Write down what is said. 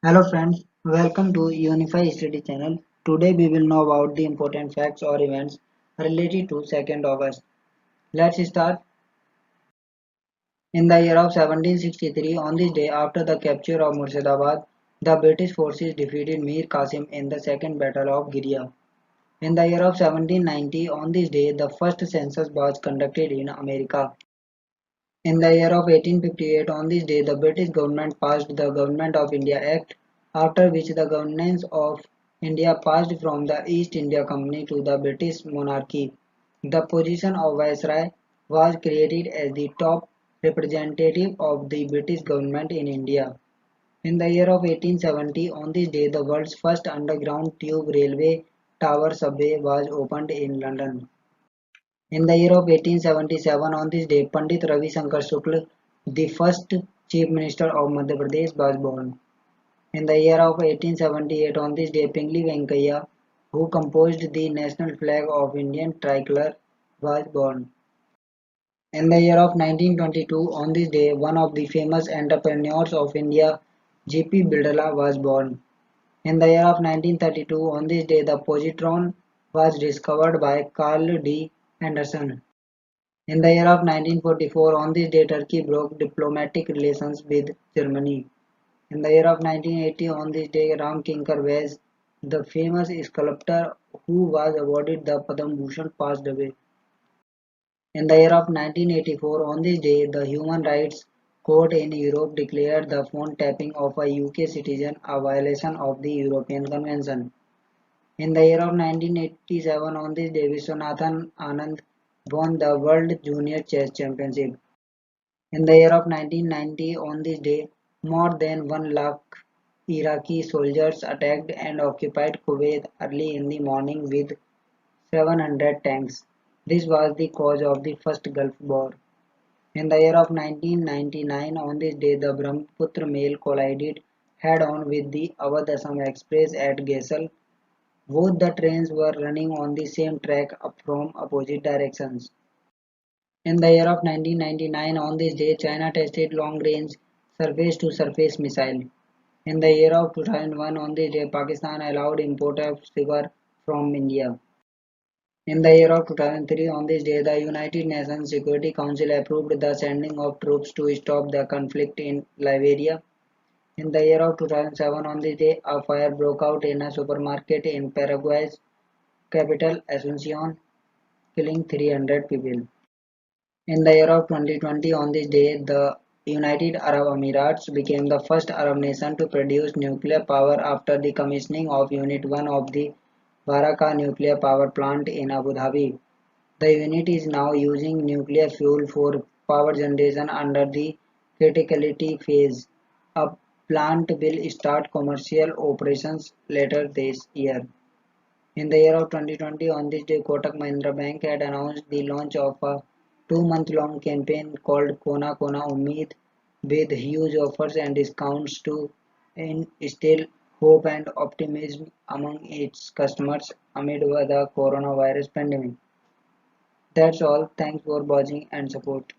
Hello friends, welcome to Unify Study channel. Today we will know about the important facts or events related to 2nd August. Let's start. In the year of 1763, on this day after the capture of Murshidabad, the British forces defeated Mir Qasim in the Second Battle of Giria. In the year of 1790, on this day, the first census was conducted in America. In the year of 1858, on this day, the British government passed the Government of India Act, after which the governance of India passed from the East India Company to the British monarchy. The position of Viceroy was created as the top representative of the British government in India. In the year of 1870, on this day, the world's first underground tube railway tower subway was opened in London. In the year of 1877, on this day, Pandit Ravi Shankar Shukla, the first Chief Minister of Madhya Pradesh, was born. In the year of 1878, on this day, Pingali Venkaiah, who composed the national flag of Indian tricolor, was born. In the year of 1922, on this day, one of the famous entrepreneurs of India, J.P. Bidala, was born. In the year of 1932, on this day, the positron was discovered by Carl D. Anderson. In the year of 1944, on this day, Turkey broke diplomatic relations with Germany. In the year of 1980, on this day, Ram Kinkar Vaz, the famous sculptor who was awarded the Padma Bhushan, passed away. In the year of 1984, on this day, the Human Rights Court in Europe declared the phone tapping of a UK citizen a violation of the European Convention. In the year of 1987, on this day, Viswanathan Anand won the World Junior Chess Championship. In the year of 1990, on this day, more than 1 lakh Iraqi soldiers attacked and occupied Kuwait early in the morning with 700 tanks. This was the cause of the First Gulf War. In the year of 1999, on this day, the Brahmaputra mail collided head-on with the Awadh Assam Express at Gaisal. Both the trains were running on the same track from opposite directions. In the year of 1999, on this day, China tested long-range surface-to-surface missile. In the year of 2001, on this day, Pakistan allowed import of sugar from India. In the year of 2003, on this day, the United Nations Security Council approved the sending of troops to stop the conflict in Liberia. In the year of 2007, on this day, a fire broke out in a supermarket in Paraguay's capital, Asuncion, killing 300 people. In the year of 2020, on this day, the United Arab Emirates became the first Arab nation to produce nuclear power after the commissioning of Unit 1 of the Baraka nuclear power plant in Abu Dhabi. The unit is now using nuclear fuel for power generation under the criticality phase. A plant will start commercial operations later this year. In the year of 2020, on this day, Kotak Mahindra Bank had announced the launch of a 2-month-long campaign called Kona Kona Ummeed, with huge offers and discounts to instill hope and optimism among its customers amid the coronavirus pandemic. That's all. Thanks for watching and support.